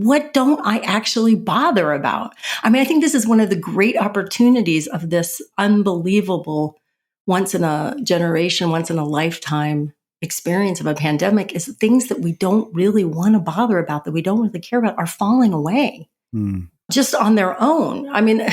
what don't I actually bother about? I mean, I think this is one of the great opportunities of this unbelievable once in a generation, once in a lifetime experience of a pandemic, is things that we don't really want to bother about, that we don't really care about, are falling away just on their own. I mean,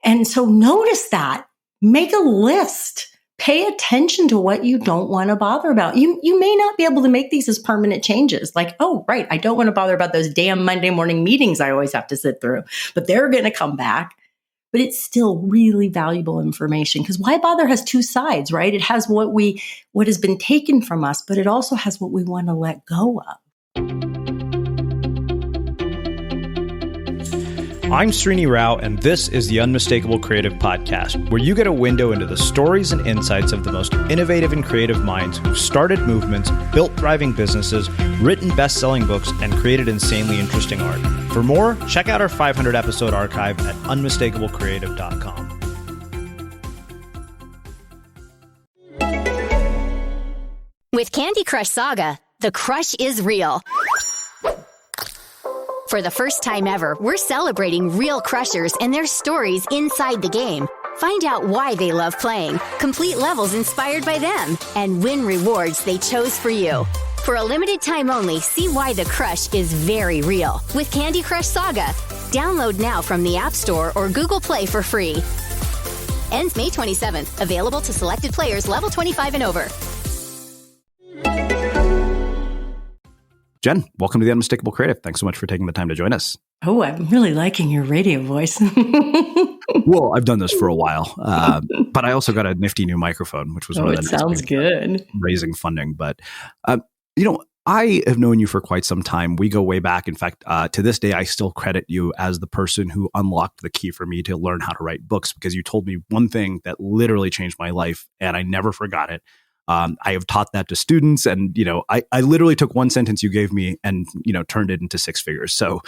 and so notice that, make a list. Pay attention to what you don't want to bother about. You may not be able to make these as permanent changes. Like, oh, right, I don't want to bother about those damn Monday morning meetings I always have to sit through, but they're going to come back. But it's still really valuable information, because why bother has two sides, right? It has what has been taken from us, but it also has what we want to let go of. I'm Srini Rao, and this is the Unmistakable Creative Podcast, where you get a window into the stories and insights of the most innovative and creative minds who've started movements, built thriving businesses, written best-selling books, and created insanely interesting art. For more, check out our 500-episode archive at unmistakablecreative.com. With Candy Crush Saga, the crush is real. For the first time ever, we're celebrating real crushers and their stories inside the game. Find out why they love playing, complete levels inspired by them, and win rewards they chose for you. For a limited time only, see why the crush is very real with Candy Crush Saga. Download now from the App Store or Google Play for free. Ends May 27th. Available to selected players level 25 and over. Jen, welcome to the Unmistakable Creative. Thanks so much for taking the time to join us. Oh, I'm really liking your radio voice. Well, I've done this for a while, but I also got a nifty new microphone, which was one of the nice sounds good. Raising funding. But, I have known you for quite some time. We go way back. In fact, to this day, I still credit you as the person who unlocked the key for me to learn how to write books, because you told me one thing that literally changed my life, and I never forgot it. I have taught that to students, and, I literally took one sentence you gave me and, turned it into six figures. So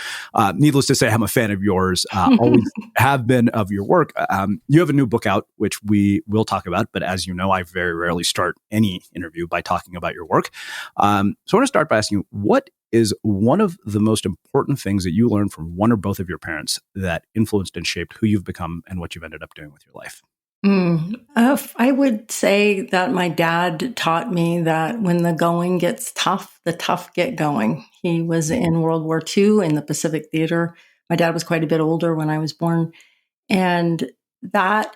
needless to say, I'm a fan of yours, always have been, of your work. You have a new book out, which we will talk about. But as you know, I very rarely start any interview by talking about your work. So I want to start by asking you, what is one of the most important things that you learned from one or both of your parents that influenced and shaped who you've become and what you've ended up doing with your life? I would say that my dad taught me that when the going gets tough, the tough get going. He was in World War II in the Pacific Theater. My dad was quite a bit older when I was born. And that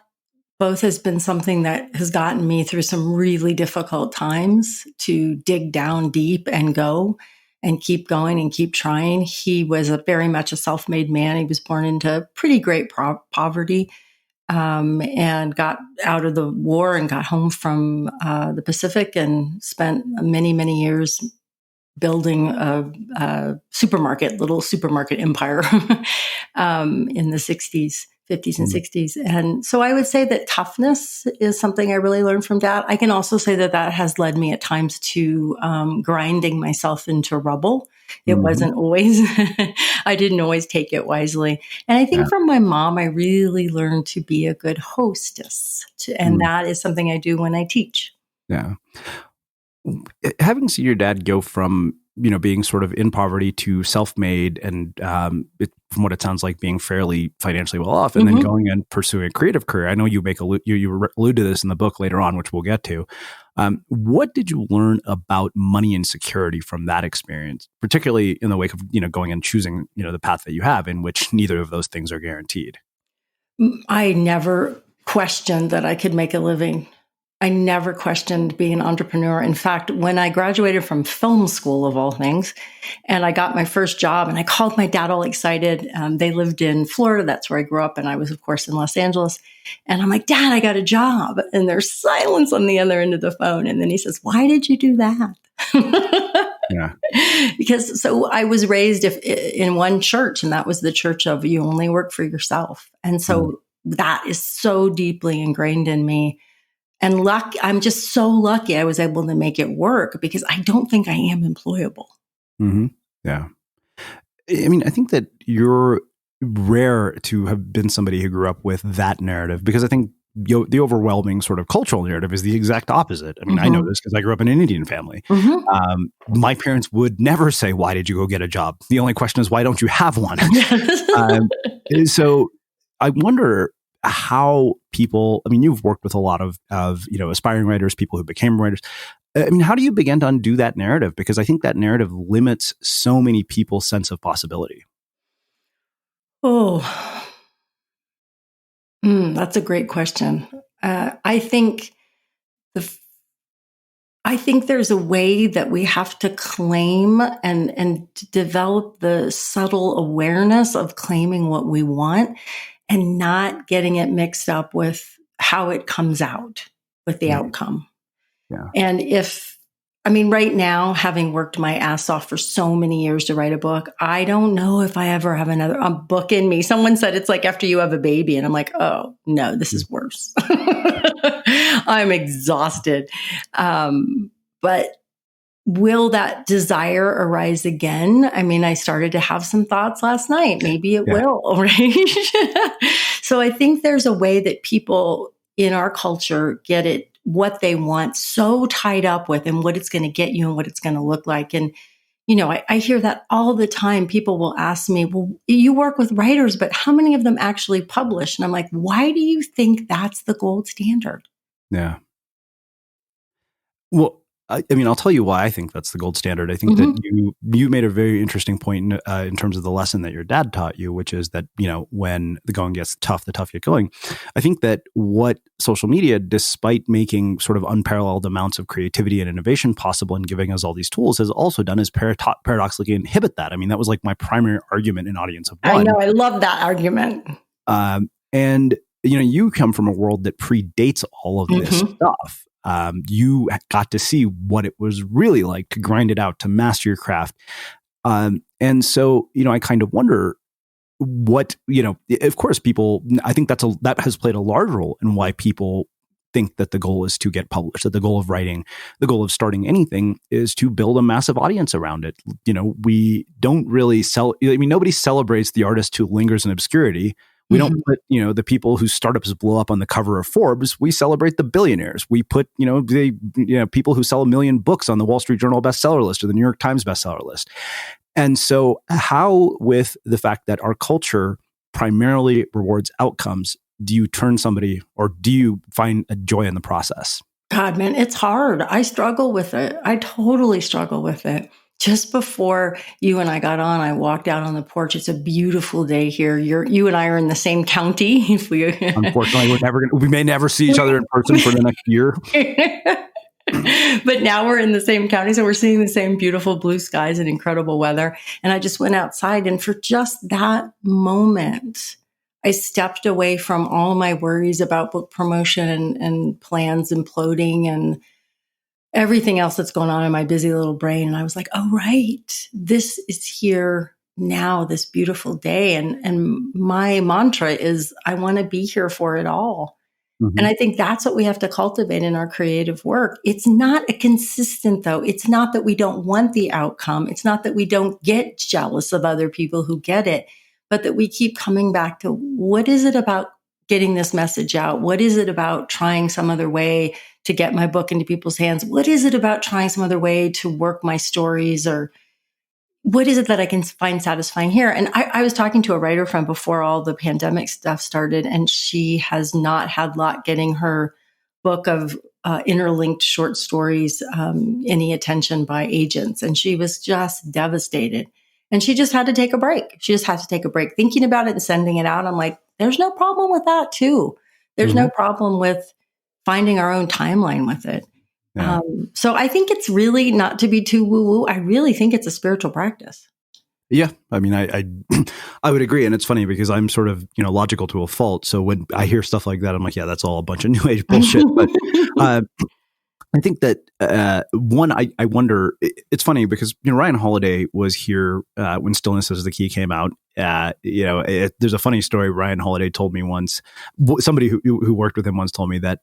both has been something that has gotten me through some really difficult times, to dig down deep and go and keep going and keep trying. He was very much a self-made man. He was born into pretty great poverty. And got out of the war and got home from the Pacific and spent many, many years building a little supermarket empire in the 60s, 50s and 60s. And so I would say that toughness is something I really learned from Dad. I can also say that has led me at times to grinding myself into rubble. It wasn't always, I didn't always take it wisely. And I think from my mom, I really learned to be a good hostess. And that is something I do when I teach. Yeah. Having seen your dad go from, being sort of in poverty to self-made and from what it sounds like being fairly financially well off, and then going and pursuing a creative career. I know you you allude to this in the book later on, which we'll get to. What did you learn about money and security from that experience, particularly in the wake of, going and choosing, the path that you have, in which neither of those things are guaranteed? I never questioned that I could make a living. I never questioned being an entrepreneur. In fact, when I graduated from film school, of all things, and I got my first job, and I called my dad all excited. They lived in Florida. That's where I grew up. And I was, of course, in Los Angeles. And I'm like, Dad, I got a job. And there's silence on the other end of the phone. And then he says, why did you do that? Yeah. Because so I was raised in one church, and that was the church of you only work for yourself. And so that is so deeply ingrained in me. And I'm just so lucky I was able to make it work, because I don't think I am employable. Yeah. I mean, I think that you're rare to have been somebody who grew up with that narrative, because I think the overwhelming sort of cultural narrative is the exact opposite. I mean, I know this because I grew up in an Indian family. My parents would never say, "Why did you go get a job?" The only question is, "Why don't you have one?" So I wonder how people, I mean, you've worked with a lot of aspiring writers, people who became writers. I mean, how do you begin to undo that narrative? Because I think that narrative limits so many people's sense of possibility. That's a great question. I think there's a way that we have to claim and develop the subtle awareness of claiming what we want and not getting it mixed up with how it comes out with the outcome. Yeah. And right now, having worked my ass off for so many years to write a book, I don't know if I ever have a book in me. Someone said it's like after you have a baby, and I'm like, oh no, this is worse. I'm exhausted. But will that desire arise again? I mean, I started to have some thoughts last night. Maybe it will, right? So I think there's a way that people in our culture get it, what they want, so tied up with and what it's going to get you and what it's going to look like. And, I hear that all the time. People will ask me, well, you work with writers, but how many of them actually publish? And I'm like, why do you think that's the gold standard? Yeah. Well, I mean, I'll tell you why I think that's the gold standard. I think that you made a very interesting point in terms of the lesson that your dad taught you, which is that, when the going gets tough, the tough get going. I think that what social media, despite making sort of unparalleled amounts of creativity and innovation possible and giving us all these tools, has also done is paradoxically inhibit that. I mean, that was like my primary argument in Audience of One. I know. I love that argument. And, you come from a world that predates all of this stuff. You got to see what it was really like to grind it out, to master your craft. And so, I kind of wonder what, of course, people, I think that has played a large role in why people think that the goal is to get published, that the goal of writing, the goal of starting anything is to build a massive audience around it. We don't really nobody celebrates the artist who lingers in obscurity. We don't put, the people whose startups blow up on the cover of Forbes. We celebrate the billionaires. We put, people who sell 1 million books on the Wall Street Journal bestseller list or the New York Times bestseller list. And so how, with the fact that our culture primarily rewards outcomes, do you turn somebody, or do you find a joy in the process? God, man, it's hard. I struggle with it. I totally struggle with it. Just before you and I got on, I walked out on the porch. It's a beautiful day here. You and I are in the same county. Unfortunately, we may never see each other in person for the next year. But now we're in the same county, so we're seeing the same beautiful blue skies and incredible weather. And I just went outside, and for just that moment, I stepped away from all my worries about book promotion and plans imploding and everything else that's going on in my busy little brain. And I was like, oh, right, this is here now, this beautiful day. And my mantra is, I want to be here for it all. And I think that's what we have to cultivate in our creative work. It's not a consistent, though. It's not that we don't want the outcome. It's not that we don't get jealous of other people who get it, but that we keep coming back to, what is it about getting this message out? What is it about trying some other way to get my book into people's hands? What is it about trying some other way to work my stories? Or what is it that I can find satisfying here? And I was talking to a writer friend before all the pandemic stuff started, and she has not had luck getting her book of interlinked short stories any attention by agents. And she was just devastated. And she just had to take a break. She just had to take a break thinking about it and sending it out. I'm like, there's no problem with that too. There's no problem with finding our own timeline with it. Yeah. So I think it's really, not to be too woo-woo, I really think it's a spiritual practice. Yeah. I mean, I would agree. And it's funny because I'm sort of, logical to a fault. So when I hear stuff like that, I'm like, yeah, that's all a bunch of new age bullshit. But I think that I wonder, it's funny because, Ryan Holiday was here when Stillness is the Key came out. There's a funny story Ryan Holiday told me once. Somebody who worked with him once told me that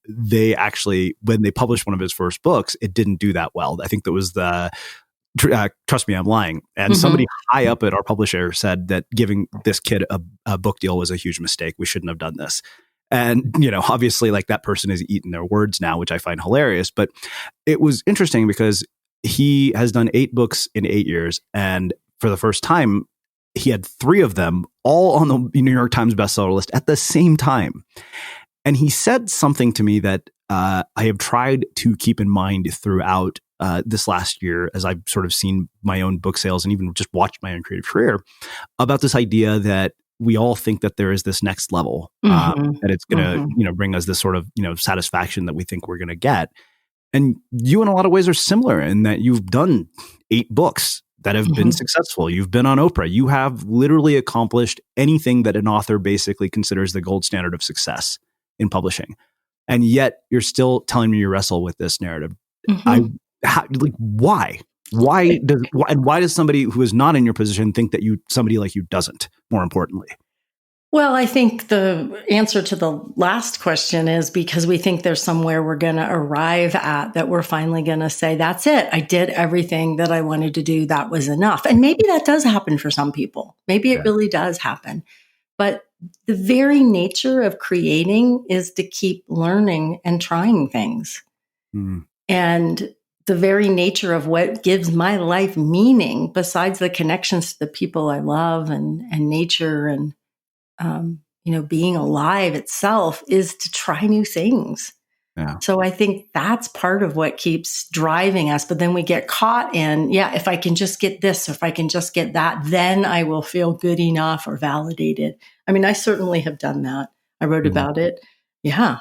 they actually, when they published one of his first books, it didn't do that well. I think that was the Trust Me, I'm Lying. And somebody high up at our publisher said that giving this kid a book deal was a huge mistake. We shouldn't have done this. And, obviously like that person has eaten their words now, which I find hilarious. But it was interesting because he has done 8 books in 8 years. And for the first time, he had 3 of them all on the New York Times bestseller list at the same time. And he said something to me that I have tried to keep in mind throughout this last year as I've sort of seen my own book sales and even just watched my own creative career, about this idea that we all think that there is this next level, that it's going to, bring us this sort of, satisfaction that we think we're going to get. And you in a lot of ways are similar in that you've done 8 books that have been successful. You've been on Oprah. You have literally accomplished anything that an author basically considers the gold standard of success in publishing. And yet you're still telling me you wrestle with this narrative. Why? Why does somebody who is not in your position think that somebody like you doesn't, more importantly? Well, I think the answer to the last question is because we think there's somewhere we're going to arrive at that we're finally going to say, that's it. I did everything that I wanted to do. That was enough. And maybe that does happen for some people. Maybe it really does happen. But the very nature of creating is to keep learning and trying things. And the very nature of what gives my life meaning, besides the connections to the people I love and nature and being alive itself, is to try new things. Yeah. So I think that's part of what keeps driving us. But then we get caught in, if I can just get this, or if I can just get that, then I will feel good enough or validated. I mean, I certainly have done that. I wrote about it. Yeah.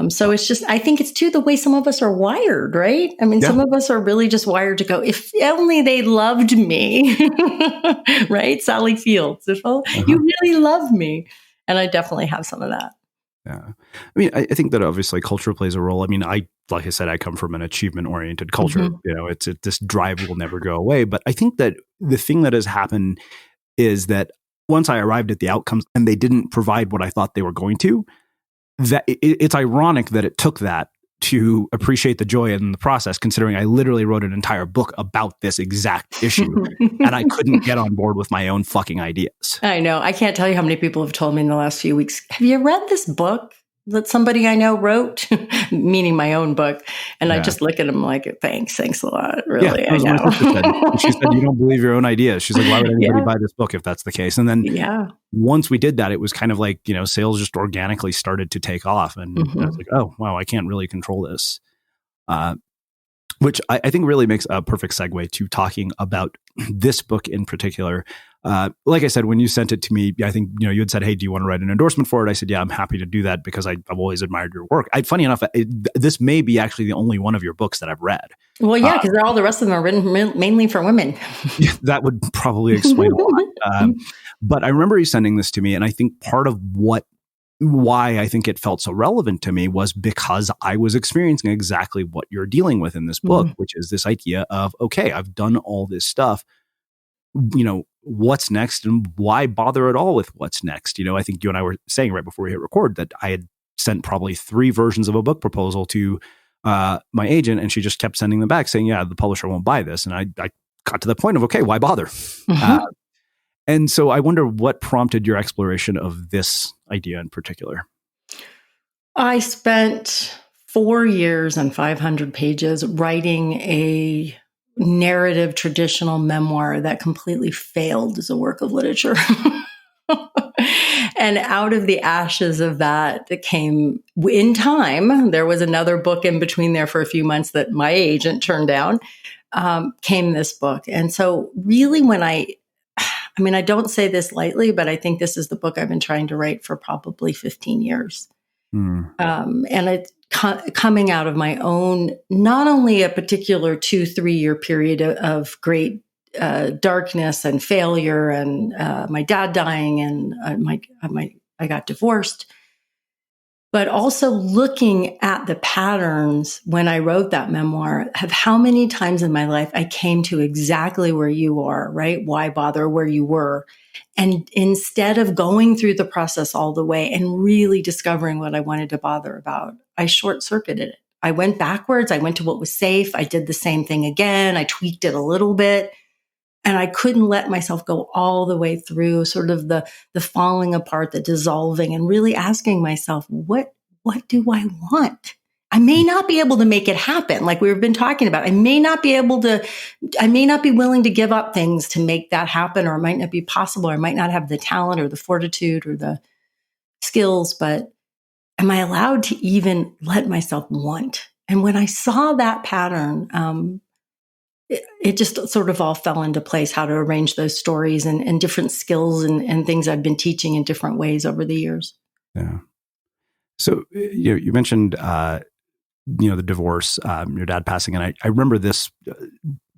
So it's just, I think it's too the way some of us are wired, right? I mean, some of us are really just wired to go, if only they loved me, right? Sally Fields, if you really love me. And I definitely have some of that. Yeah. I mean, I think that obviously culture plays a role. I mean, like I said, I come from an achievement-oriented culture. It's this drive will never go away. But I think that the thing that has happened is that once I arrived at the outcomes and they didn't provide what I thought they were going to, that it's ironic that it took that to appreciate the joy in the process, considering I literally wrote an entire book about this exact issue and I couldn't get on board with my own fucking ideas. I know. I can't tell you how many people have told me in the last few weeks, have you read this book that somebody I know wrote? Meaning my own book. And I just look at them like, thanks a lot. Really, I know. She said, you don't believe your own ideas. She's like, why would anybody buy this book if that's the case? And then once we did that, it was kind of like, sales just organically started to take off. And I was like, oh, wow, I can't really control this. Which I think really makes a perfect segue to talking about this book in particular. Like I said, when you sent it to me, I think, you had said, hey, do you want to write an endorsement for it? I said, yeah, I'm happy to do that because I've always admired your work. Funny enough, this may be actually the only one of your books that I've read. Well, yeah, because all the rest of them are written mainly for women. That would probably explain a lot. But I remember you sending this to me, and I think part of why I think it felt so relevant to me was because I was experiencing exactly what you're dealing with in this book, which is this idea of, okay, I've done all this stuff. What's next and why bother at all with what's next? I think you and I were saying right before we hit record that I had sent probably 3 versions of a book proposal to my agent, and she just kept sending them back saying, yeah, the publisher won't buy this. And I got to the point of, okay, why bother? And so I wonder what prompted your exploration of this idea in particular. I spent 4 years and 500 pages writing a narrative traditional memoir that completely failed as a work of literature. And out of the ashes of that came, in time, there was another book in between there for a few months that my agent turned down, came this book. And so really when I don't say this lightly, but I think this is the book I've been trying to write for probably 15 years. And it's coming out of my own, not only a particular 2-3 year period of great darkness and failure and my dad dying and I got divorced, but also looking at the patterns when I wrote that memoir of how many times in my life I came to exactly where you are, right? Why bother where you were? And instead of going through the process all the way and really discovering what I wanted to bother about, I short-circuited it. I went backwards. I went to what was safe. I did the same thing again. I tweaked it a little bit. And I couldn't let myself go all the way through sort of the falling apart, the dissolving, and really asking myself, what do I want? I may not be able to make it happen. Like we've been talking about, I may not be willing to give up things to make that happen, or it might not be possible, or I might not have the talent or the fortitude or the skills, but am I allowed to even let myself want? And when I saw that pattern, it just sort of all fell into place, how to arrange those stories and different skills and things I've been teaching in different ways over the years. Yeah. So you mentioned, the divorce, your dad passing. And I remember this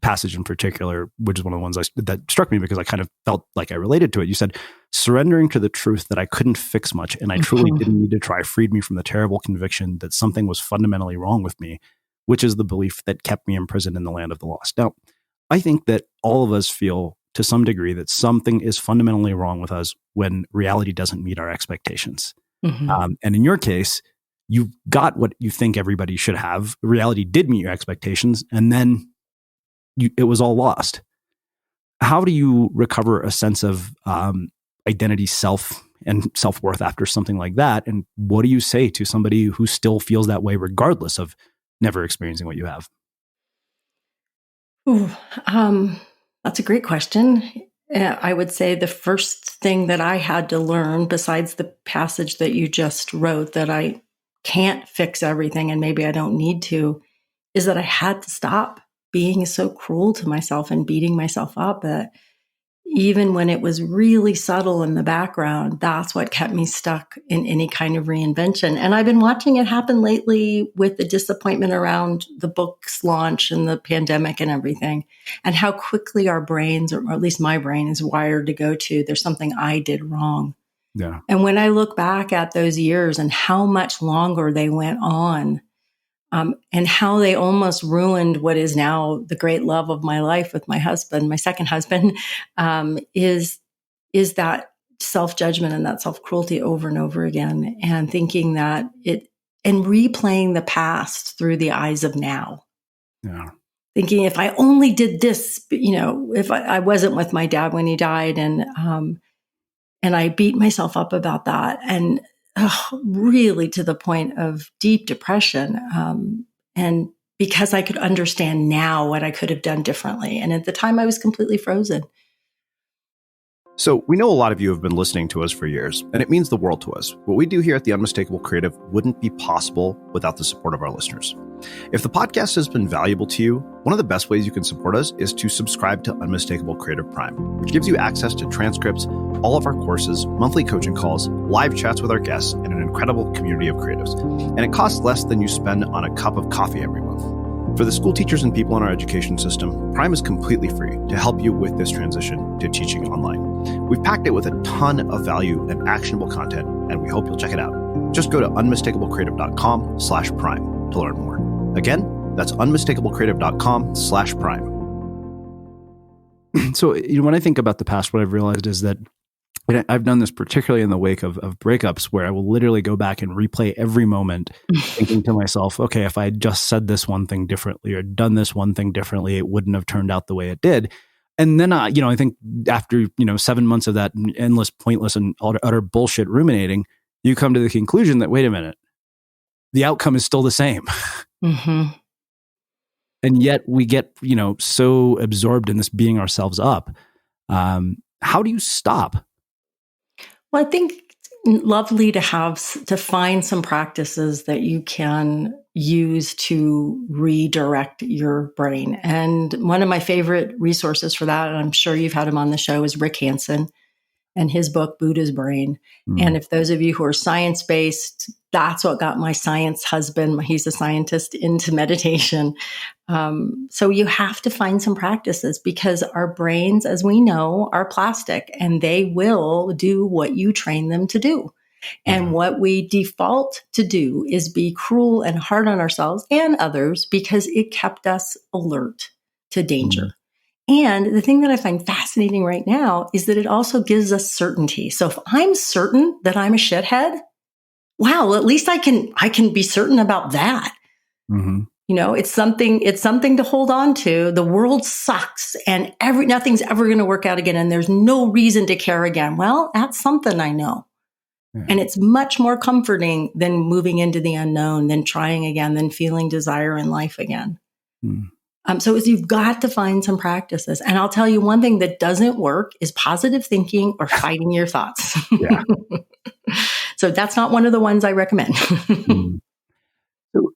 passage in particular, which is one of the ones that struck me because I kind of felt like I related to it. You said, surrendering to the truth that I couldn't fix much and I truly didn't need to try freed me from the terrible conviction that something was fundamentally wrong with me, which is the belief that kept me imprisoned in the land of the lost. Now, I think that all of us feel to some degree that something is fundamentally wrong with us when reality doesn't meet our expectations. And in your case, you got what you think everybody should have. Reality did meet your expectations, and then it was all lost. How do you recover a sense of identity, self, and self-worth after something like that? And what do you say to somebody who still feels that way regardless of never experiencing what you have? Ooh, that's a great question. I would say the first thing that I had to learn, besides the passage that you just wrote, that I can't fix everything and maybe I don't need to, is that I had to stop being so cruel to myself and beating myself up. That even when it was really subtle in the background, that's what kept me stuck in any kind of reinvention. And I've been watching it happen lately with the disappointment around the book's launch and the pandemic and everything, and how quickly our brains, or at least my brain, is wired to go to, there's something I did wrong. Yeah. And when I look back at those years and how much longer they went on, and how they almost ruined what is now the great love of my life with my husband, my second husband, is that self-judgment and that self-cruelty over and over again, and thinking that and replaying the past through the eyes of now. Yeah. Thinking if I only did this, if I wasn't with my dad when he died, and I beat myself up about that, and really to the point of deep depression. And because I could understand now what I could have done differently. And at the time I was completely frozen. So we know a lot of you have been listening to us for years, and it means the world to us. What we do here at the Unmistakable Creative wouldn't be possible without the support of our listeners. If the podcast has been valuable to you, one of the best ways you can support us is to subscribe to Unmistakable Creative Prime, which gives you access to transcripts, all of our courses, monthly coaching calls, live chats with our guests, and an incredible community of creatives. And it costs less than you spend on a cup of coffee every month. For the school teachers and people in our education system, Prime is completely free to help you with this transition to teaching online. We've packed it with a ton of value and actionable content, and we hope you'll check it out. Just go to unmistakablecreative.com/prime to learn more. Again, that's unmistakablecreative.com/prime. So, when I think about the past, what I've realized is that I've done this particularly in the wake of breakups, where I will literally go back and replay every moment thinking to myself, okay, if I had just said this one thing differently or done this one thing differently, it wouldn't have turned out the way it did. And then, I think after, 7 months of that endless, pointless, and utter bullshit ruminating, you come to the conclusion that, wait a minute, the outcome is still the same. Mm-hmm. And yet we get, so absorbed in this beating ourselves up. How do you stop? Well, I think it's lovely to find some practices that you can use to redirect your brain. And one of my favorite resources for that, and I'm sure you've had him on the show, is Rick Hansen and his book, Buddha's Brain. And if those of you who are science-based, that's what got my science husband, he's a scientist, into meditation. So you have to find some practices, because our brains, as we know, are plastic, and they will do what you train them to do. And what we default to do is be cruel and hard on ourselves and others because it kept us alert to danger. And the thing that I find fascinating right now is that it also gives us certainty. So if I'm certain that I'm a shithead, wow, at least I can be certain about that. It's something to hold on to. The world sucks and nothing's ever going to work out again. And there's no reason to care again. Well, that's something I know. Yeah. And it's much more comforting than moving into the unknown, than trying again, than feeling desire in life again. So you've got to find some practices. And I'll tell you one thing that doesn't work is positive thinking or fighting your thoughts. Yeah. So that's not one of the ones I recommend. So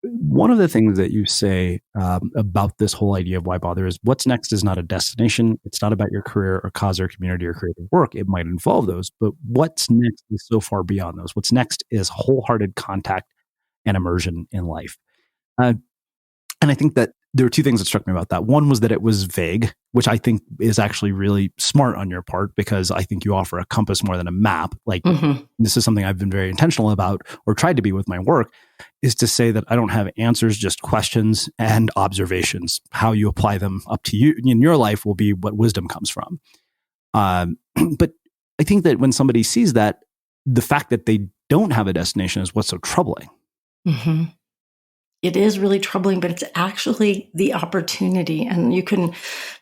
one of the things that you say about this whole idea of why bother is what's next is not a destination. It's not about your career or cause or community or creative work. It might involve those, but what's next is so far beyond those. What's next is wholehearted contact and immersion in life. And I think that there were two things that struck me about that. One was that it was vague, which I think is actually really smart on your part, because I think you offer a compass more than a map. Like this is something I've been very intentional about, or tried to be with my work, is to say that I don't have answers, just questions and observations. How you apply them up to you in your life will be what wisdom comes from. But I think that when somebody sees that, the fact that they don't have a destination is what's so troubling. Mm-hmm. It is really troubling, but it's actually the opportunity. And you can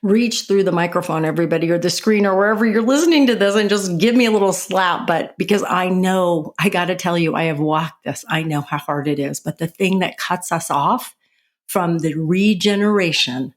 reach through the microphone, everybody, or the screen, or wherever you're listening to this, and just give me a little slap. But because I know, I got to tell you, I have walked this. I know how hard it is. But the thing that cuts us off from the regeneration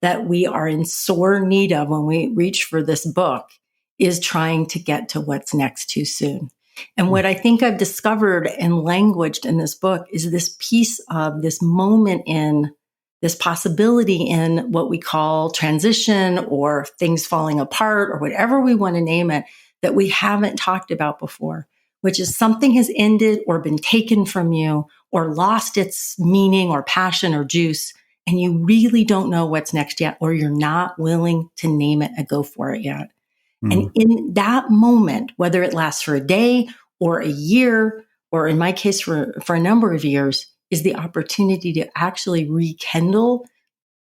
that we are in sore need of when we reach for this book is trying to get to what's next too soon. And what I think I've discovered and languaged in this book is this piece of this moment in this possibility in what we call transition, or things falling apart, or whatever we want to name it, that we haven't talked about before, which is something has ended or been taken from you or lost its meaning or passion or juice. And you really don't know what's next yet, or you're not willing to name it and go for it yet. And in that moment, whether it lasts for a day or a year, or in my case, for a number of years, is the opportunity to actually rekindle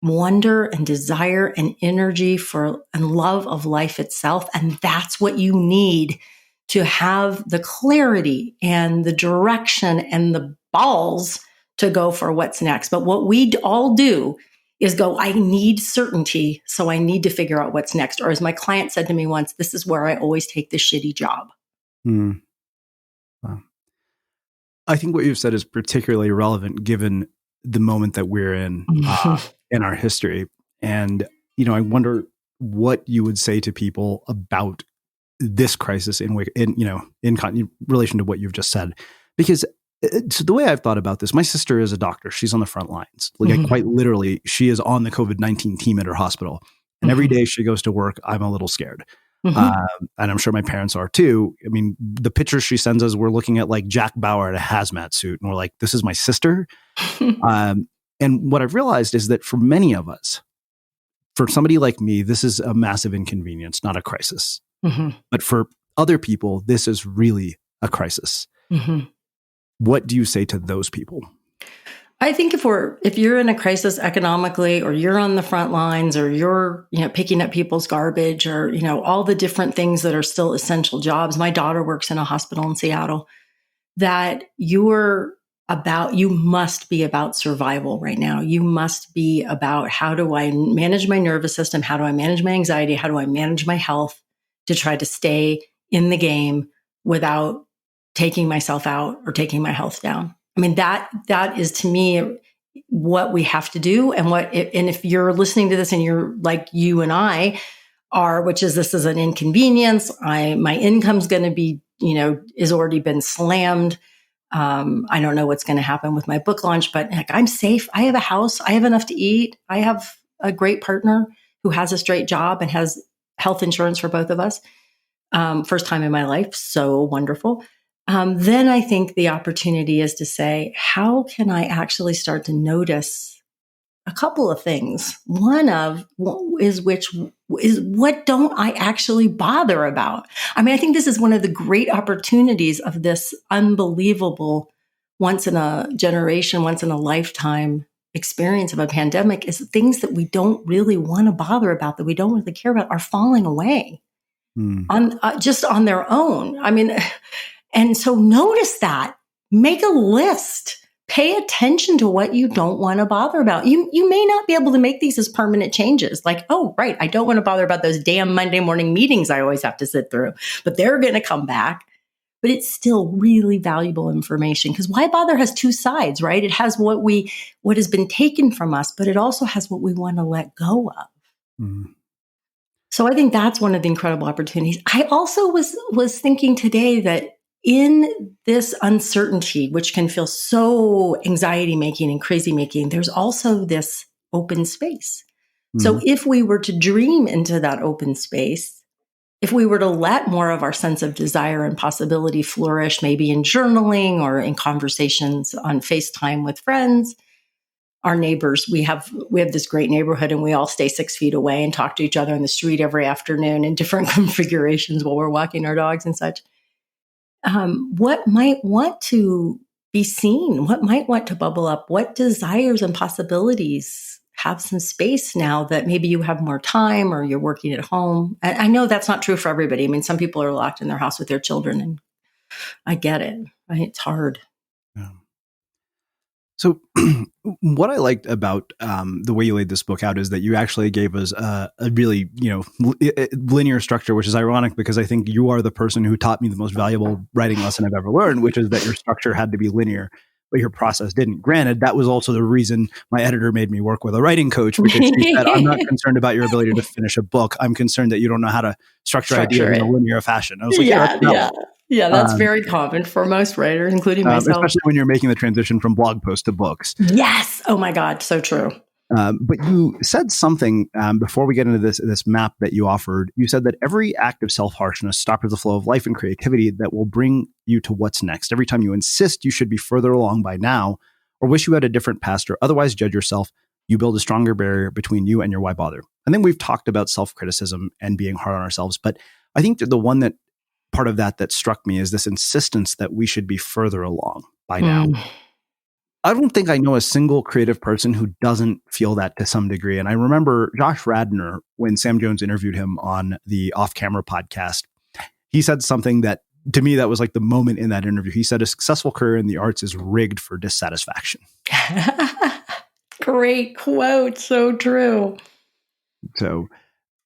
wonder and desire and energy for and love of life itself. And that's what you need to have the clarity and the direction and the balls to go for what's next. But what we all do is go, I need certainty, so I need to figure out what's next. Or as my client said to me once, this is where I always take the shitty job. Wow. I think what you've said is particularly relevant given the moment that we're in our history. And, I wonder what you would say to people about this crisis in relation to what you've just said. Because so the way I've thought about this, my sister is a doctor. She's on the front lines. Like quite literally, she is on the COVID-19 team at her hospital. And every day she goes to work, I'm a little scared. And I'm sure my parents are too. I mean, the pictures she sends us, we're looking at like Jack Bauer in a hazmat suit. And we're like, this is my sister. And what I've realized is that for many of us, for somebody like me, this is a massive inconvenience, not a crisis. But for other people, this is really a crisis. What do you say to those people? I think if you're in a crisis economically, or you're on the front lines, or you're, picking up people's garbage, or, all the different things that are still essential jobs. My daughter works in a hospital in Seattle, that you must be about survival right now. You must be about, how do I manage my nervous system? How do I manage my anxiety? How do I manage my health to try to stay in the game without taking myself out or taking my health down? I mean, that is to me what we have to do. And if you're listening to this and you're like you and I are, which is, this is an inconvenience. My income's going to be, is already been slammed. I don't know what's going to happen with my book launch, but I'm safe. I have a house. I have enough to eat. I have a great partner who has a straight job and has health insurance for both of us. First time in my life. So wonderful. Then I think the opportunity is to say, how can I actually start to notice a couple of things? One is what don't I actually bother about? I mean, I think this is one of the great opportunities of this unbelievable, once in a generation, once in a lifetime experience of a pandemic, is things that we don't really want to bother about, that we don't really care about, are falling away just on their own. I mean, and so notice that, make a list, pay attention to what you don't want to bother about. You may not be able to make these as permanent changes. Like, oh, right, I don't want to bother about those damn Monday morning meetings I always have to sit through, but they're going to come back. But it's still really valuable information, because why bother has two sides, right? It has what has been taken from us, but it also has what we want to let go of. Mm. So I think that's one of the incredible opportunities. I also was thinking today that in this uncertainty, which can feel so anxiety making and crazy making, there's also this open space. Mm. So if we were to dream into that open space, if we were to let more of our sense of desire and possibility flourish, maybe in journaling or in conversations on FaceTime with friends, our neighbors, we have this great neighborhood, and we all stay 6 feet away and talk to each other in the street every afternoon in different configurations while we're walking our dogs and such. What might want to be seen? What might want to bubble up? What desires and possibilities have some space now that maybe you have more time or you're working at home? I know that's not true for everybody. I mean, some people are locked in their house with their children, and I get it. Right? It's hard. Yeah. So what I liked about the way you laid this book out is that you actually gave us a really, linear structure, which is ironic because I think you are the person who taught me the most valuable writing lesson I've ever learned, which is that your structure had to be linear, but your process didn't. Granted, that was also the reason my editor made me work with a writing coach, because she said, I'm not concerned about your ability to finish a book. I'm concerned that you don't know how to structure ideas in a linear fashion. I was like, yeah, that's very common for most writers, including myself. Especially when you're making the transition from blog post to books. Yes. Oh my God. So true. But you said something before we get into this map that you offered. You said that every act of self-harshness stops the flow of life and creativity that will bring you to what's next. Every time you insist you should be further along by now, or wish you had a different past, or otherwise judge yourself, you build a stronger barrier between you and your why bother. I think we've talked about self-criticism and being hard on ourselves, but I think that the one that part of that struck me is this insistence that we should be further along by now. I don't think I know a single creative person who doesn't feel that to some degree. And I remember Josh Radnor, when Sam Jones interviewed him on the Off Camera podcast, he said something that to me, that was like the moment in that interview. He said, a successful career in the arts is rigged for dissatisfaction. Great quote. So true. So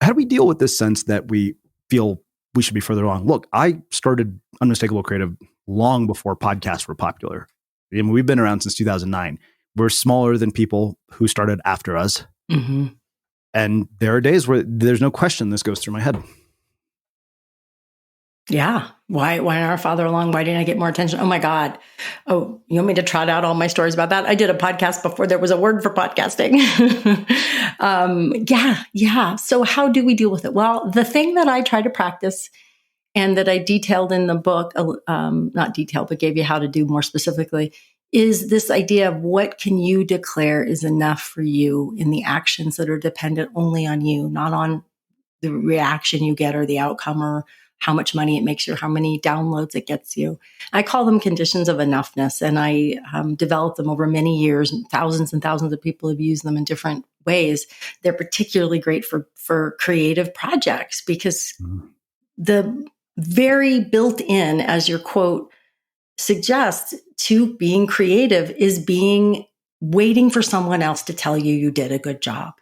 how do we deal with this sense that we feel we should be further along? Look, I started Unmistakable Creative long before podcasts were popular. I mean, we've been around since 2009. We're smaller than people who started after us. Mm-hmm. And there are days where there's no question this goes through my head. Yeah. Why not farther along? Why didn't I get more attention? Oh my God. Oh, you want me to trot out all my stories about that? I did a podcast before there was a word for podcasting. Yeah. So how do we deal with it? Well, the thing that I try to practice and that I detailed in the book, not detailed, but gave you how to do more specifically, is this idea of what can you declare is enough for you in the actions that are dependent only on you, not on the reaction you get or the outcome or how much money it makes you, how many downloads it gets you. I call them conditions of enoughness, and I developed them over many years. And thousands of people have used them in different ways. They're particularly great for creative projects because the very built in, as your quote suggests, to being creative is waiting for someone else to tell you you did a good job.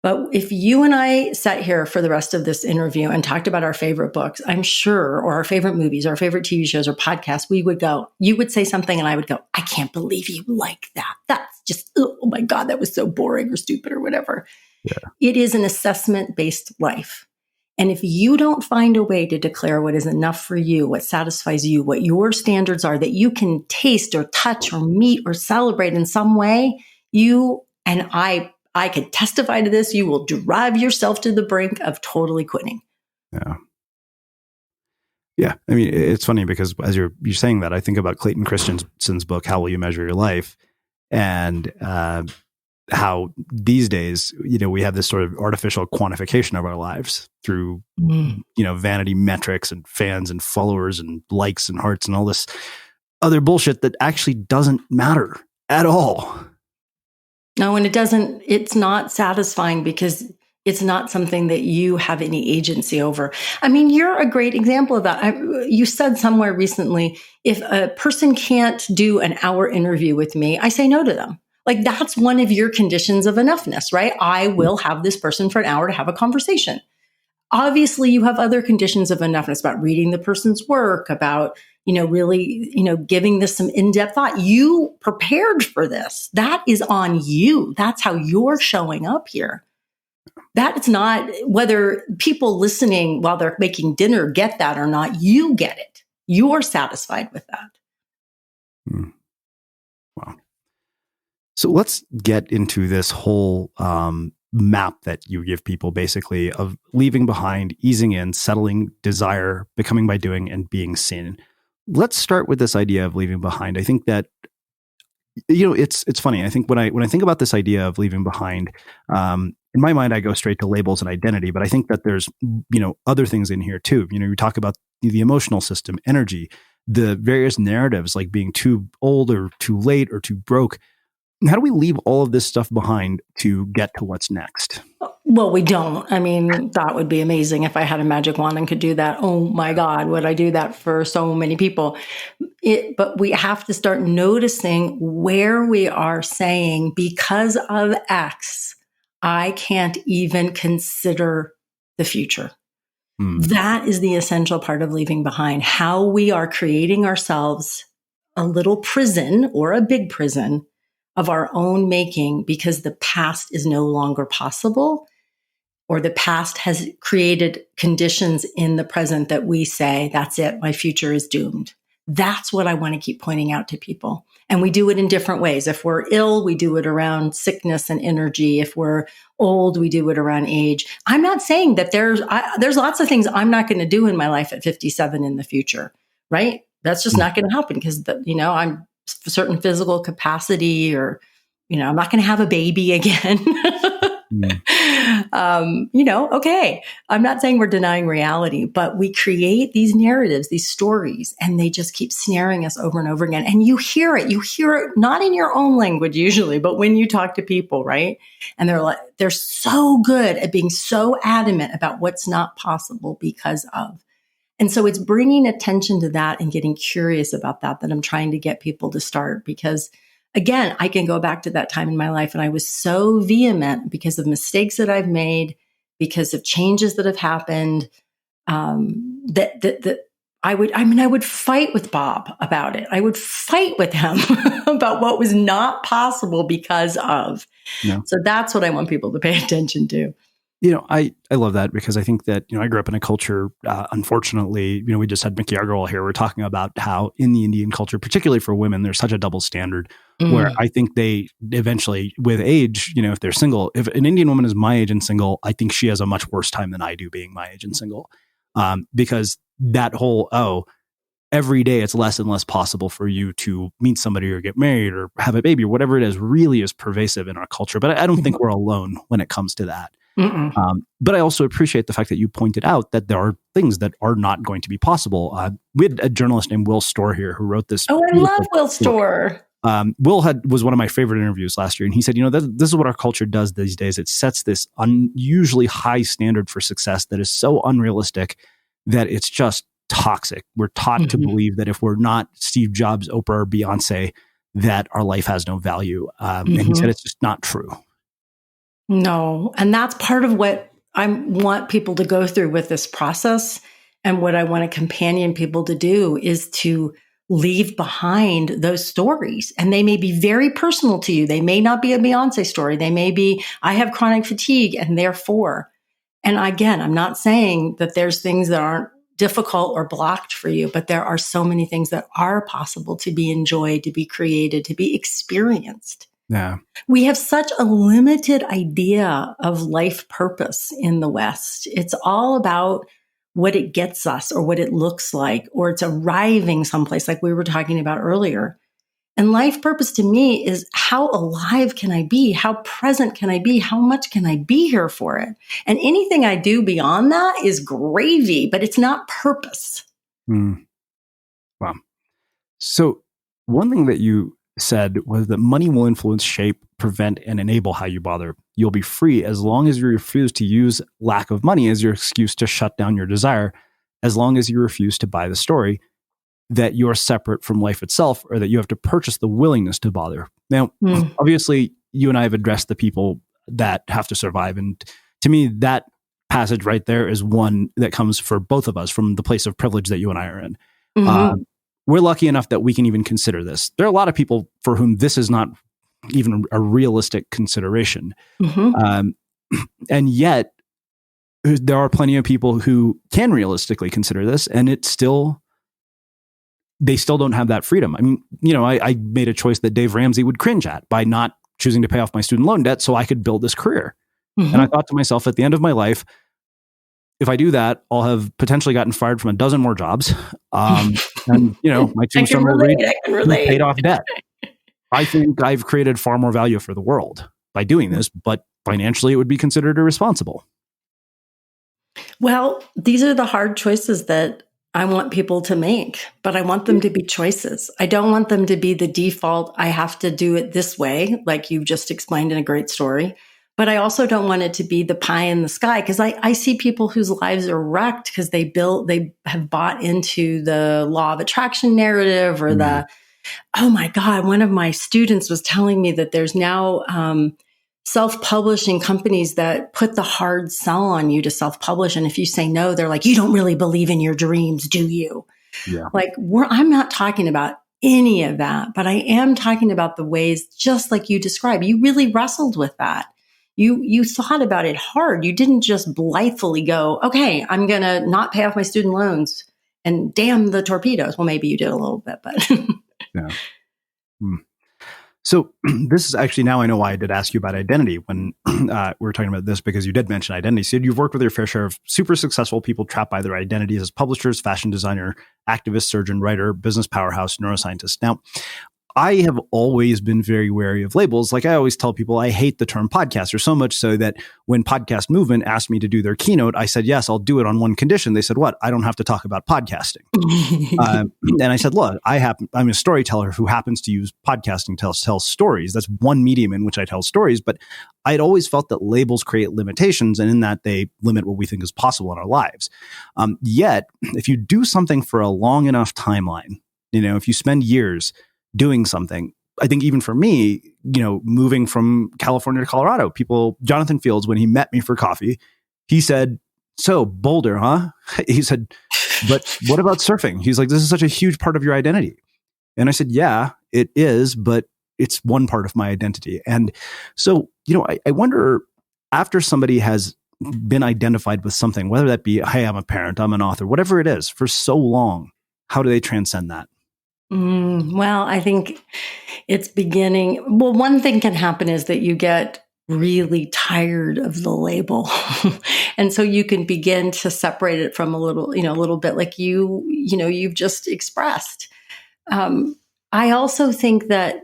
But if you and I sat here for the rest of this interview and talked about our favorite books, I'm sure, or our favorite movies, or our favorite TV shows or podcasts, you would say something and I would go, I can't believe you like that. That's just, oh my God, that was so boring or stupid or whatever. Yeah. It is an assessment-based life. And if you don't find a way to declare what is enough for you, what satisfies you, what your standards are that you can taste or touch or meet or celebrate in some way, you and I could testify to this, you will drive yourself to the brink of totally quitting. Yeah. Yeah. I mean, it's funny because as you're saying that, I think about Clayton Christensen's book, How Will You Measure Your Life? And how these days, we have this sort of artificial quantification of our lives through, vanity metrics and fans and followers and likes and hearts and all this other bullshit that actually doesn't matter at all. No, and it's not satisfying because It's not something that you have any agency over. I mean, you're a great example of that. You said somewhere recently, if a person can't do an hour interview with me, I say no to them. Like, that's one of your conditions of enoughness, right? I will have this person for an hour to have a conversation. Obviously, you have other conditions of enoughness about reading the person's work, about, really, giving this some in-depth thought. You prepared for this. That is on you. That's how you're showing up here. That's not whether people listening while they're making dinner get that or not. You get it. You're satisfied with that. Wow. So let's get into this whole map that you give people, basically, of leaving behind, easing in, settling, desire, becoming by doing, and being seen. Let's start with this idea of leaving behind. I think that, it's funny. I think when I think about this idea of leaving behind, in my mind, I go straight to labels and identity, but I think that there's, other things in here too. You talk about the emotional system, energy, the various narratives, like being too old or too late or too broke. How do we leave all of this stuff behind to get to what's next? Well, we don't. I mean, that would be amazing if I had a magic wand and could do that. Oh my God, would I do that for so many people? But we have to start noticing where we are saying, because of X, I can't even consider the future. That is the essential part of leaving behind, how we are creating ourselves a little prison or a big prison of our own making, because the past is no longer possible, or the past has created conditions in the present that we say, that's it, my future is doomed. That's what I want to keep pointing out to people. And we do it in different ways. If we're ill, we do it around sickness and energy. If we're old, we do it around age. I'm not saying that there's lots of things I'm not going to do in my life at 57 in the future, right? That's just not going to happen because, I'm a certain physical capacity, or, I'm not going to have a baby again. Okay. I'm not saying we're denying reality, but we create these narratives, these stories, and they just keep snaring us over and over again. And you hear it not in your own language usually, but when you talk to people, right? And they're so good at being so adamant about what's not possible because of. And so it's bringing attention to that and getting curious about that I'm trying to get people to start, because again, I can go back to that time in my life and I was so vehement because of mistakes that I've made, because of changes that have happened, that I would fight with Bob about it. I would fight with him about what was not possible because of. Yeah. So that's what I want people to pay attention to. I love that, because I think that, I grew up in a culture, unfortunately, we just had Mickey Agarwal here. We're talking about how in the Indian culture, particularly for women, there's such a double standard where I think they eventually, with age, if they're single, if an Indian woman is my age and single, I think she has a much worse time than I do being my age and single. Because that whole, every day it's less and less possible for you to meet somebody or get married or have a baby or whatever it is, really is pervasive in our culture. But I don't think we're alone when it comes to that. But I also appreciate the fact that you pointed out that there are things that are not going to be possible. We had a journalist named Will Storr here who wrote this. Oh, I love Will Storr. Will was one of my favorite interviews last year. And he said, this is what our culture does these days. It sets this unusually high standard for success that is so unrealistic that it's just toxic. We're taught to believe that if we're not Steve Jobs, Oprah, or Beyonce, that our life has no value. And he said it's just not true. No. And that's part of what I want people to go through with this process. And what I want to companion people to do is to leave behind those stories. And they may be very personal to you. They may not be a Beyonce story. They may be, I have chronic fatigue and therefore. And again, I'm not saying that there's things that aren't difficult or blocked for you, but there are so many things that are possible to be enjoyed, to be created, to be experienced. Yeah. We have such a limited idea of life purpose in the West. It's all about what it gets us or what it looks like, or it's arriving someplace like we were talking about earlier. And life purpose to me is, how alive can I be? How present can I be? How much can I be here for it? And anything I do beyond that is gravy, but it's not purpose. Wow. So one thing that you said was that money will influence, shape, prevent, and enable how you bother you'll be free as long as you refuse to use lack of money as your excuse to shut down your desire, as long as you refuse to buy the story that you're separate from life itself, or that you have to purchase the willingness to bother. Now, obviously, you and I have addressed the people that have to survive. And to me, that passage right there is one that comes for both of us from the place of privilege that you and I are in. We're lucky enough that we can even consider this. There are a lot of people for whom this is not even a realistic consideration. And yet, there are plenty of people who can realistically consider this, and they still don't have that freedom. I mean, I made a choice that Dave Ramsey would cringe at by not choosing to pay off my student loan debt so I could build this career. And I thought to myself, at the end of my life, if I do that, I'll have potentially gotten fired from a dozen more jobs. And, my tombstone will read, paid off debt. I think I've created far more value for the world by doing this, but financially it would be considered irresponsible. Well, these are the hard choices that I want people to make, but I want them to be choices. I don't want them to be the default. I have to do it this way, like you've just explained in a great story. But I also don't want it to be the pie in the sky, because I see people whose lives are wrecked because they have bought into the law of attraction narrative or oh my God, one of my students was telling me that there's now self-publishing companies that put the hard sell on you to self-publish. And if you say no, they're like, you don't really believe in your dreams, do you? Yeah. Like I'm not talking about any of that, but I am talking about the ways, just like you described, you really wrestled with that. You thought about it hard. You didn't just blithely go, okay, I'm going to not pay off my student loans and damn the torpedoes. Well, maybe you did a little bit, but. Yeah. So this is actually, now I know why I did ask you about identity when we were talking about this, because you did mention identity. So you've worked with your fair share of super successful people trapped by their identities as publishers, fashion designer, activist, surgeon, writer, business powerhouse, neuroscientist. Now, I have always been very wary of labels. Like I always tell people, I hate the term podcaster, so much so that when Podcast Movement asked me to do their keynote, I said, yes, I'll do it on one condition. They said, what? I don't have to talk about podcasting. And I said, look, I'm a storyteller who happens to use podcasting to tell stories. That's one medium in which I tell stories. But I'd always felt that labels create limitations, and in that they limit what we think is possible in our lives. Yet, if you do something for a long enough timeline, if you spend years doing something, I think even for me, moving from California to Colorado, Jonathan Fields, when he met me for coffee, he said, so Boulder, huh? He said, but what about surfing? He's like, this is such a huge part of your identity. And I said, yeah, it is, but it's one part of my identity. And so, I wonder, after somebody has been identified with something, whether that be, hey, I'm a parent, I'm an author, whatever it is, for so long, how do they transcend that? Well, I think it's beginning. Well, one thing can happen is that you get really tired of the label. And so you can begin to separate it from a little bit like you've just expressed. I also think that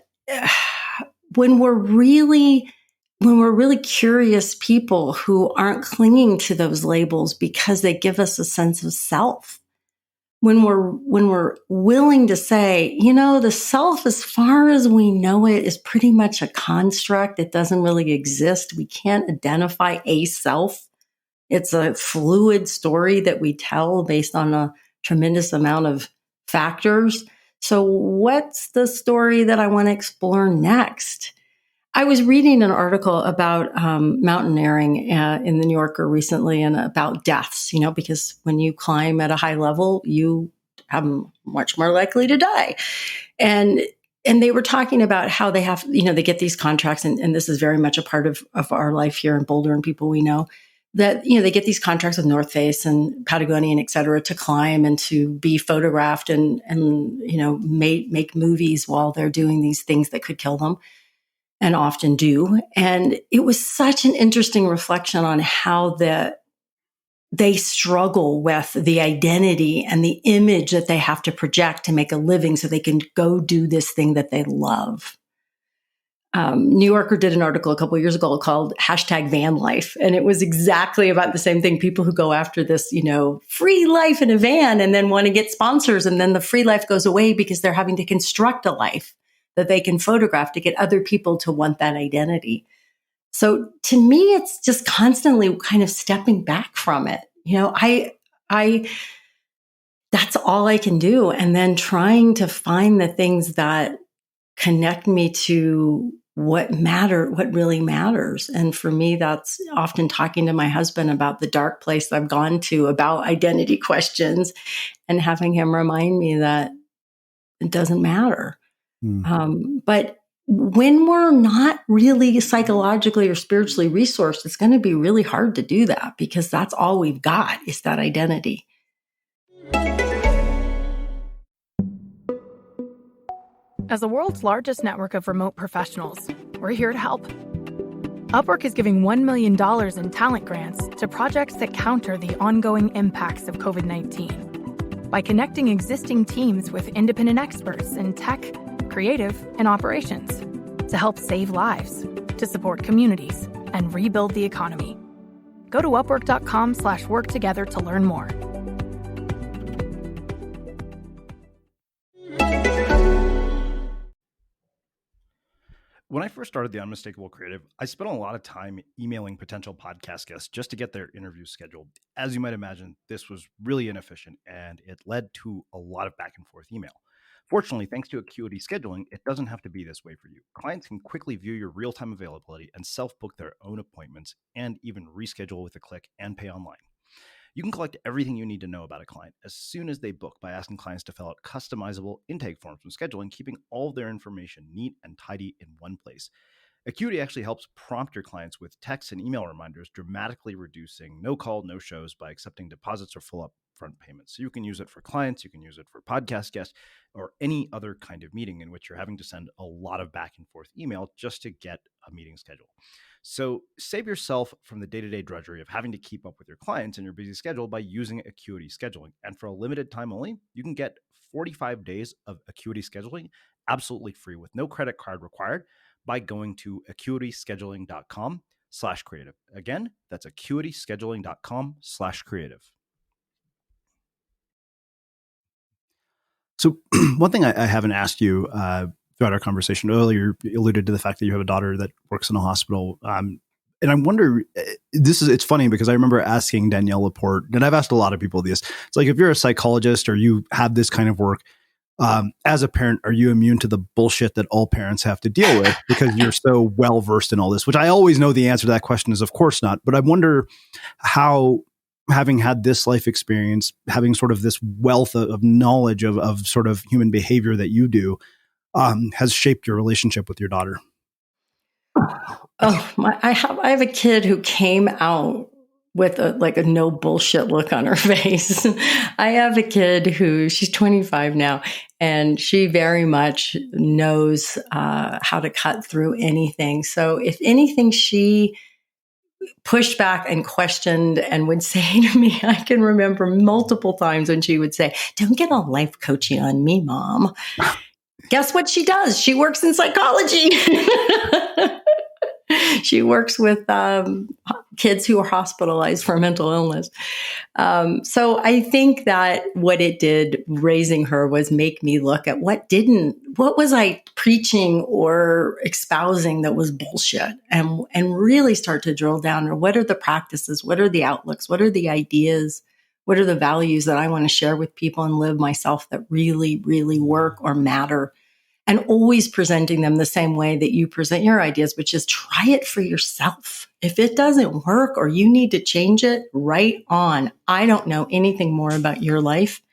when we're really curious people who aren't clinging to those labels because they give us a sense of self, when we're willing to say, the self, as far as we know it, is pretty much a construct. It doesn't really exist. We can't identify a self. It's a fluid story that we tell based on a tremendous amount of factors. So what's the story that I want to explore next? I was reading an article about mountaineering in the New Yorker recently, and about deaths, because when you climb at a high level, you are much more likely to die. And they were talking about how they have, they get these contracts, and this is very much a part of our life here in Boulder and people we know, that, they get these contracts with North Face and Patagonia and et cetera to climb and to be photographed and make movies while they're doing these things that could kill them. And often do. And it was such an interesting reflection on how they struggle with the identity and the image that they have to project to make a living so they can go do this thing that they love. New Yorker did an article a couple of years ago called #VanLife. And it was exactly about the same thing. People who go after this, free life in a van and then want to get sponsors. And then the free life goes away because they're having to construct a life that they can photograph to get other people to want that identity. So to me, it's just constantly kind of stepping back from it. I that's all I can do. And then trying to find the things that connect me to what really matters. And for me, that's often talking to my husband about the dark place I've gone to about identity questions and having him remind me that it doesn't matter. But when we're not really psychologically or spiritually resourced, it's going to be really hard to do that because that's all we've got is that identity. As the world's largest network of remote professionals, we're here to help. Upwork is giving $1 million in talent grants to projects that counter the ongoing impacts of COVID-19 by connecting existing teams with independent experts in tech, creative, and operations to help save lives, to support communities, and rebuild the economy. Go to upwork.com/work together to learn more. When I first started the Unmistakable Creative, I spent a lot of time emailing potential podcast guests just to get their interviews scheduled. As you might imagine, this was really inefficient and it led to a lot of back and forth email. Fortunately, thanks to Acuity Scheduling, it doesn't have to be this way for you. Clients can quickly view your real-time availability and self-book their own appointments and even reschedule with a click and pay online. You can collect everything you need to know about a client as soon as they book by asking clients to fill out customizable intake forms from scheduling, keeping all of their information neat and tidy in one place. Acuity actually helps prompt your clients with text and email reminders, dramatically reducing no call, no shows by accepting deposits or full upfront payments. So you can use it for clients, you can use it for podcast guests, or any other kind of meeting in which you're having to send a lot of back and forth email just to get a meeting scheduled. So save yourself from the day-to-day drudgery of having to keep up with your clients and your busy schedule by using Acuity Scheduling. And for a limited time only, you can get 45 days of Acuity Scheduling absolutely free with no credit card required by going to acuityscheduling.com/creative. Again, that's acuityscheduling.com/creative. So one thing I haven't asked you throughout our conversation earlier, you alluded to the fact that you have a daughter that works in a hospital. And I wonder, it's funny because I remember asking Danielle Laporte, and I've asked a lot of people this. It's like, if you're a psychologist or you have this kind of work, as a parent, are you immune to the bullshit that all parents have to deal with because you're so well versed in all this? Which I always know the answer to that question is, of course not. But I wonder how, having had this life experience, having sort of this wealth of knowledge of sort of human behavior that you do, has shaped your relationship with your daughter. I have a kid who came out with a no bullshit look on her face. I have a kid she's 25 now, and she very much knows how to cut through anything. So if anything, she pushed back and questioned and would say to me, I can remember multiple times when she would say, "Don't get all life coaching on me, Mom." Guess what she does? She works in psychology. She works with kids who are hospitalized for mental illness. So I think that what it did raising her was make me look at what was I preaching or espousing that was bullshit, and really start to drill down on what are the practices, what are the outlooks, what are the ideas, what are the values that I want to share with people and live myself that really, really work or matter. And always presenting them the same way that you present your ideas, which is try it for yourself. If it doesn't work or you need to change it, right on. I don't know anything more about your life.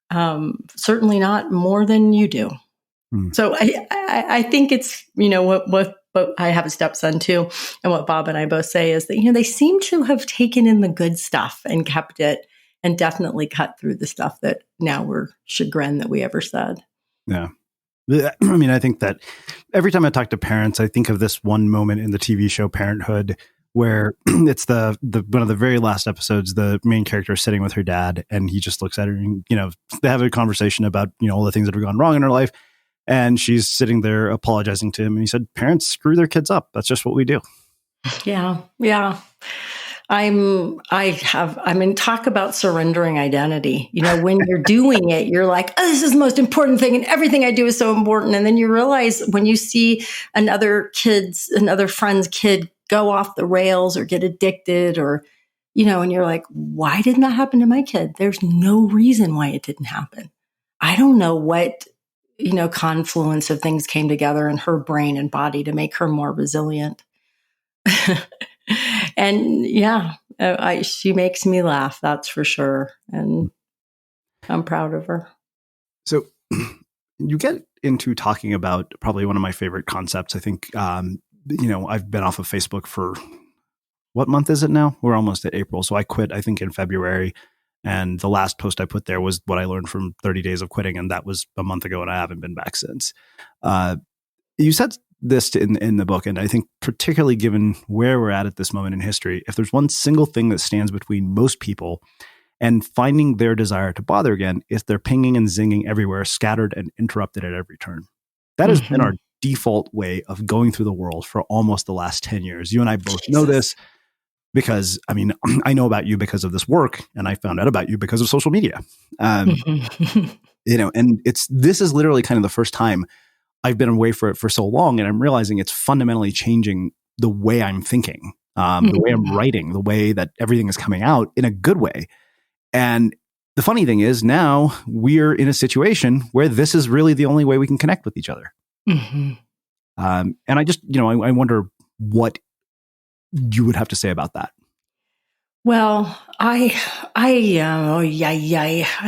Certainly not more than you do. So I think it's, what I have a stepson too. And what Bob and I both say is that, they seem to have taken in the good stuff and kept it and definitely cut through the stuff that now we're chagrined that we ever said. Yeah. I mean, I think that every time I talk to parents, I think of this one moment in the TV show Parenthood where it's the one of the very last episodes, the main character is sitting with her dad and he just looks at her and, they have a conversation about, all the things that have gone wrong in her life. And she's sitting there apologizing to him. And he said, parents screw their kids up. That's just what we do. Yeah. Yeah. Talk about surrendering identity. When you're doing it, you're like, oh, this is the most important thing and everything I do is so important. And then you realize when you see another friend's kid go off the rails or get addicted or, and you're like, why didn't that happen to my kid? There's no reason why it didn't happen. I don't know what, confluence of things came together in her brain and body to make her more resilient. And she makes me laugh, that's for sure. And I'm proud of her. So you get into talking about probably one of my favorite concepts. I think, I've been off of Facebook for what month is it now? We're almost at April. So I quit, I think, in February. And the last post I put there was what I learned from 30 days of quitting. And that was a month ago and I haven't been back since. You said this in the book, and I think particularly given where we're at this moment in history, if there's one single thing that stands between most people and finding their desire to bother again, is they're pinging and zinging everywhere, scattered and interrupted at every turn. That has been our default way of going through the world for almost the last 10 years. You and I both know this because, I know about you because of this work, and I found out about you because of social media. And this is literally kind of the first time I've been away for it for so long, and I'm realizing it's fundamentally changing the way I'm thinking, the way I'm writing, the way that everything is coming out in a good way. And the funny thing is now we're in a situation where this is really the only way we can connect with each other. And I just, I wonder what you would have to say about that. Well, I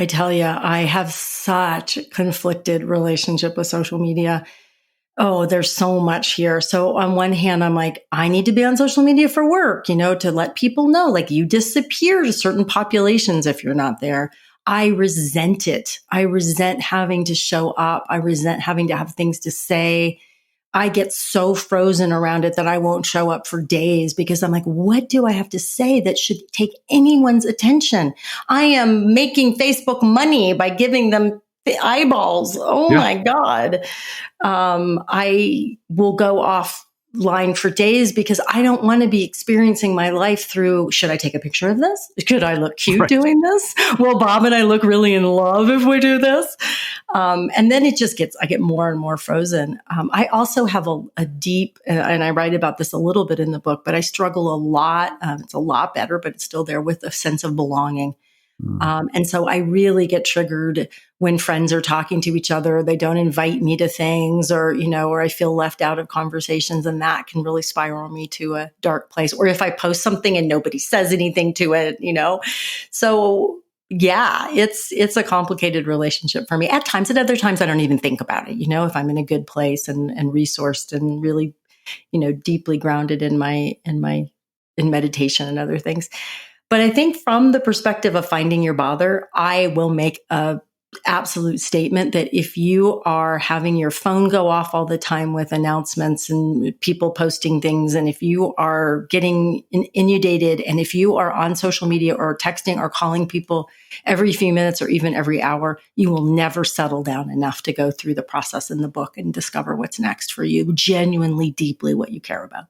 tell you, I have such a conflicted relationship with social media. Oh, there's so much here. So on one hand, I'm like, I need to be on social media for work, to let people know, like, you disappear to certain populations if you're not there. I resent it. I resent having to show up. I resent having to have things to say. I get so frozen around it that I won't show up for days because I'm like, what do I have to say that should take anyone's attention? I am making Facebook money by giving them the eyeballs. Oh my God. I will go offline for days because I don't want to be experiencing my life through, should I take a picture of this? Should I look cute doing this? Will Bob and I look really in love if we do this? And then I get more and more frozen. I also have a deep, and I write about this a little bit in the book, but I struggle a lot. It's a lot better, but it's still there with a sense of belonging. And so I really get triggered when friends are talking to each other, they don't invite me to things or I feel left out of conversations, and that can really spiral me to a dark place. Or if I post something and nobody says anything to it, So yeah, it's a complicated relationship for me at times. At other times, I don't even think about it, if I'm in a good place and resourced and really, deeply grounded in meditation and other things. But I think from the perspective of finding your bother, I will make a absolute statement that if you are having your phone go off all the time with announcements and people posting things, and if you are getting inundated, and if you are on social media or texting or calling people every few minutes or even every hour, you will never settle down enough to go through the process in the book and discover what's next for you, genuinely, deeply what you care about.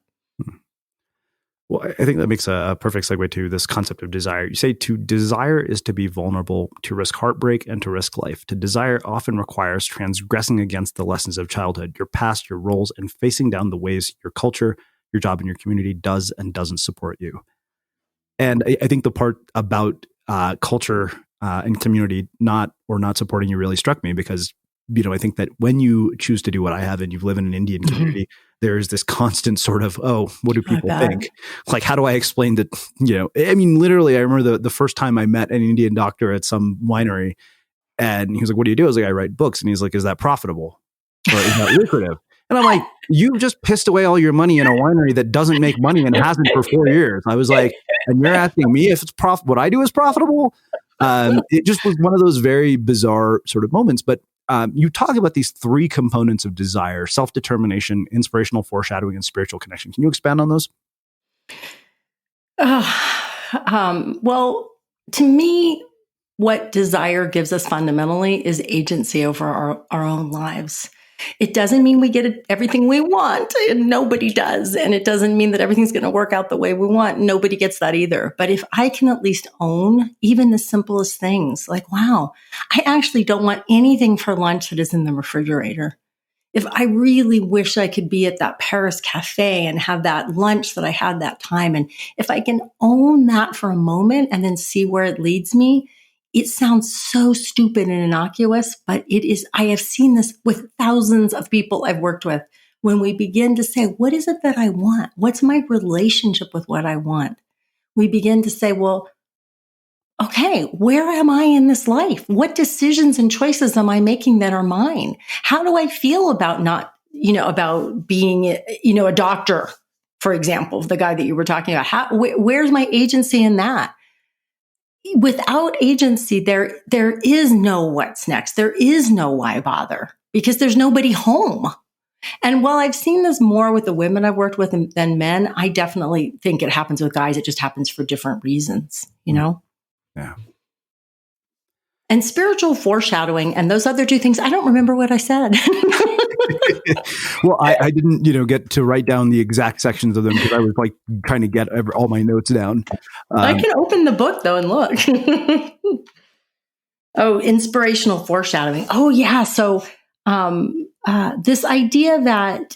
Well, I think that makes a perfect segue to this concept of desire. You say to desire is to be vulnerable, to risk heartbreak, and to risk life. To desire often requires transgressing against the lessons of childhood, your past, your roles, and facing down the ways your culture, your job, and your community does and doesn't support you. And I think the part about culture and community not supporting you really struck me because, I think that when you choose to do what I have and you live in an Indian community, there's this constant sort of, oh, what do people think? Like, how do I explain that, literally, I remember the first time I met an Indian doctor at some winery and he was like, what do you do? I was like, I write books. And he's like, is that profitable? Or is that lucrative? And I'm like, you just pissed away all your money in a winery that doesn't make money and hasn't for 4 years. I was like, and you're asking me if it's what I do is profitable? It just was one of those very bizarre sort of moments. But you talk about these three components of desire: self-determination, inspirational foreshadowing, and spiritual connection. Can you expand on those? Well, to me, what desire gives us fundamentally is agency over our own lives. It doesn't mean we get everything we want, and nobody does. And it doesn't mean that everything's going to work out the way we want. Nobody gets that either. But if I can at least own even the simplest things, like, wow, I actually don't want anything for lunch that is in the refrigerator. If I really wish I could be at that Paris cafe and have that lunch that I had that time, and if I can own that for a moment and then see where it leads me, it sounds so stupid and innocuous, but it is. I have seen this with thousands of people I've worked with. When we begin to say, what is it that I want? What's my relationship with what I want? We begin to say, well, okay, where am I in this life? What decisions and choices am I making that are mine? How do I feel about about being, a doctor, for example, the guy that you were talking about? Where's my agency in that? Without agency, there is no what's next. There is no why bother, because there's nobody home. And while I've seen this more with the women I've worked with than men, I definitely think it happens with guys. It just happens for different reasons, Yeah. And spiritual foreshadowing and those other two things, I don't remember what I said. Well, I didn't, get to write down the exact sections of them because I was like trying to get all my notes down. I can open the book though and look. Oh, inspirational foreshadowing. Oh yeah. So this idea that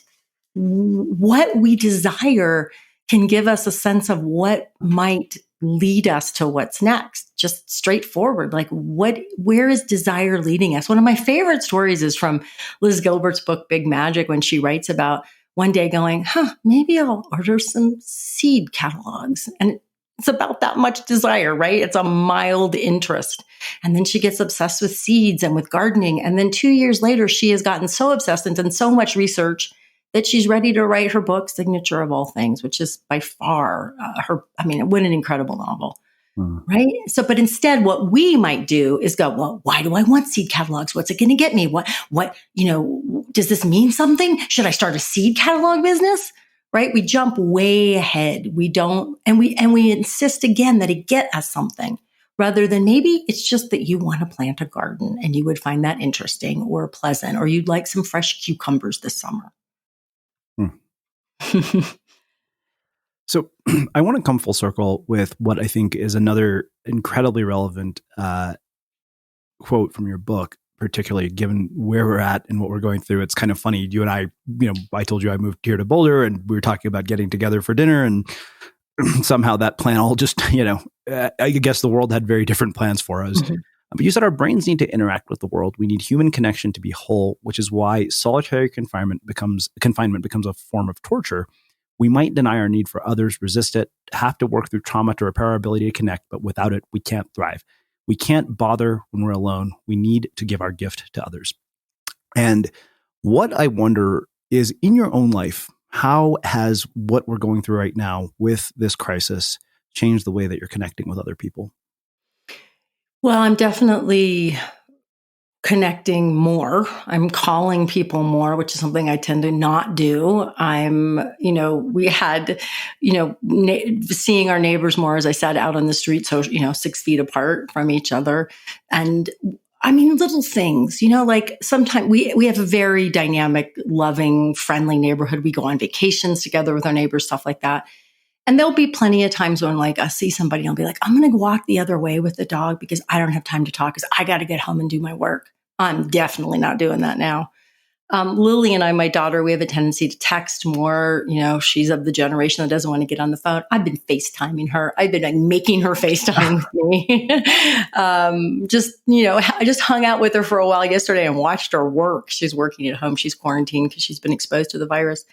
what we desire can give us a sense of what might lead us to what's next. Just straightforward. Like where is desire leading us? One of my favorite stories is from Liz Gilbert's book, Big Magic, when she writes about one day going, maybe I'll order some seed catalogs. And it's about that much desire, right? It's a mild interest. And then she gets obsessed with seeds and with gardening. And then 2 years later, she has gotten so obsessed and done so much research that she's ready to write her book, Signature of All Things, which is by far what an incredible novel, right? So, but instead what we might do is go, well, why do I want seed catalogs? What's it going to get me? What, does this mean something? Should I start a seed catalog business? Right? We jump way ahead. We don't, and we insist again that it get us something, rather than maybe it's just that you want to plant a garden and you would find that interesting or pleasant, or you'd like some fresh cucumbers this summer. So I want to come full circle with what I think is another incredibly relevant quote from your book, particularly given where we're at and what we're going through. It's kind of funny. You and I, I told you I moved here to Boulder and we were talking about getting together for dinner, and somehow that plan all just, I guess the world had very different plans for us. Mm-hmm. But you said our brains need to interact with the world. We need human connection to be whole, which is why solitary confinement becomes a form of torture. We might deny our need for others, resist it, have to work through trauma to repair our ability to connect, but without it, we can't thrive. We can't bother when we're alone. We need to give our gift to others. And what I wonder is, in your own life, how has what we're going through right now with this crisis changed the way that you're connecting with other people? Well, I'm definitely connecting more. I'm calling people more, which is something I tend to not do. We had, seeing our neighbors more, as I said, out on the street. So, 6 feet apart from each other. And little things, like sometimes we have a very dynamic, loving, friendly neighborhood. We go on vacations together with our neighbors, stuff like that. And there'll be plenty of times when I see somebody and I'll be like, I'm going to walk the other way with the dog because I don't have time to talk because I got to get home and do my work. I'm definitely not doing that now. Lily and I, my daughter, we have a tendency to text more. She's of the generation that doesn't want to get on the phone. I've been FaceTiming her. I've been making her FaceTime with me. I just hung out with her for a while yesterday and watched her work. She's working at home. She's quarantined because she's been exposed to the virus.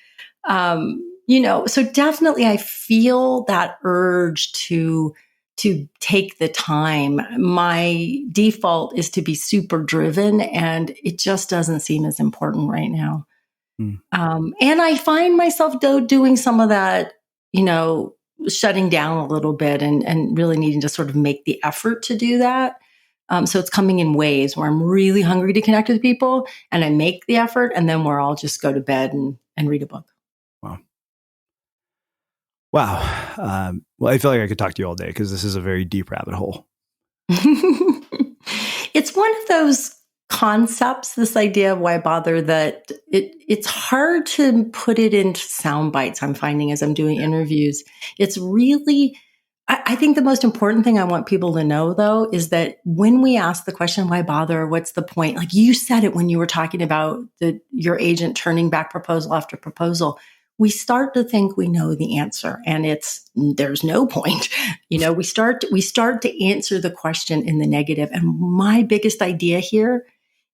So definitely I feel that urge to take the time. My default is to be super driven, and it just doesn't seem as important right now. And I find myself doing some of that, shutting down a little bit and really needing to sort of make the effort to do that. So it's coming in waves where I'm really hungry to connect with people and I make the effort, and then where I'll just go to bed and read a book. Wow. Well, I feel like I could talk to you all day because this is a very deep rabbit hole. It's one of those concepts, this idea of why bother, that it's hard to put it into sound bites. I'm finding as I'm doing interviews, it's really, I think the most important thing I want people to know, though, is that when we ask the question, why bother? What's the point? Like you said it when you were talking about your agent turning back proposal after proposal, we start to think we know the answer, and there's no point. We start to answer the question in the negative. And my biggest idea here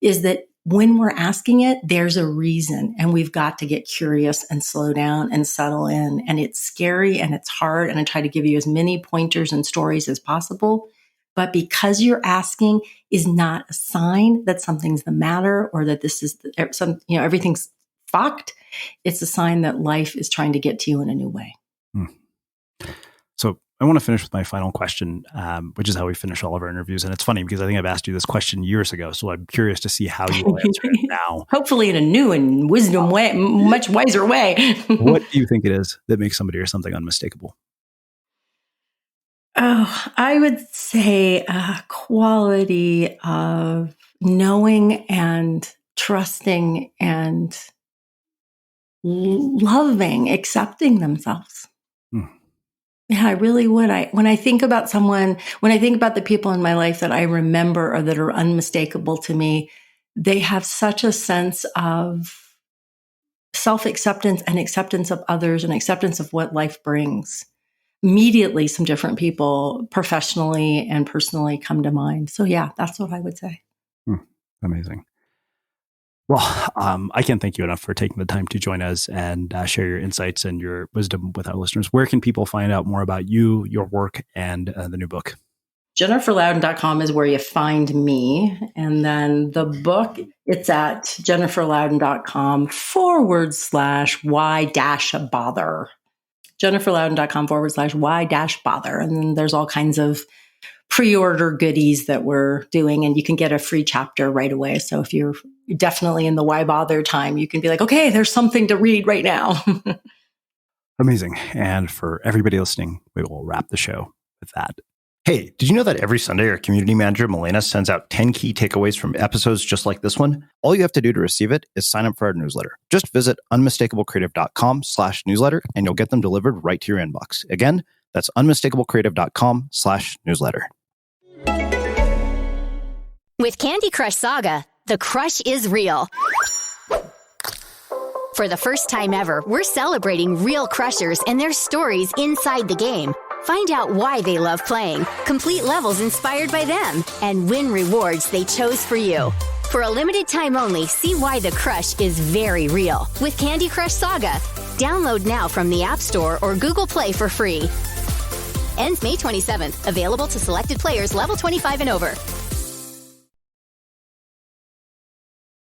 is that when we're asking it, there's a reason, and we've got to get curious and slow down and settle in. And it's scary and it's hard. And I try to give you as many pointers and stories as possible. But because you're asking is not a sign that something's the matter or that this is everything's fucked. It's a sign that life is trying to get to you in a new way. So I want to finish with my final question, which is how we finish all of our interviews. And it's funny because I think I've asked you this question years ago. So I'm curious to see how you will answer it now. Hopefully in a new and wisdom way, much wiser way. What do you think it is that makes somebody or something unmistakable? Oh, I would say a quality of knowing and trusting and loving, accepting themselves. Yeah, I really would. When I think about the people in my life that I remember or that are unmistakable to me, they have such a sense of self-acceptance and acceptance of others and acceptance of what life brings. Immediately, some different people professionally and personally come to mind. So yeah, that's what I would say. Amazing. Well, I can't thank you enough for taking the time to join us and share your insights and your wisdom with our listeners. Where can people find out more about you, your work, and the new book? JenniferLouden.com is where you find me. And then the book, it's at JenniferLouden.com/why-bother. JenniferLouden.com/why-bother. And then there's all kinds of pre-order goodies that we're doing, and you can get a free chapter right away. So if you're definitely in the why bother time, you can be like, okay, there's something to read right now. Amazing. And for everybody listening, we will wrap the show with that. Hey, did you know that every Sunday our community manager, Milena, sends out 10 key takeaways from episodes just like this one? All you have to do to receive it is sign up for our newsletter. Just visit unmistakablecreative.com/newsletter and you'll get them delivered right to your inbox. Again, that's unmistakablecreative.com/newsletter. With Candy Crush Saga, the crush is real. For the first time ever, we're celebrating real crushers and their stories inside the game. Find out why they love playing, complete levels inspired by them, and win rewards they chose for you. For a limited time only, see why the crush is very real with Candy Crush Saga. Download now from the App Store or Google Play for free. Ends May 27th. Available to selected players level 25 and over.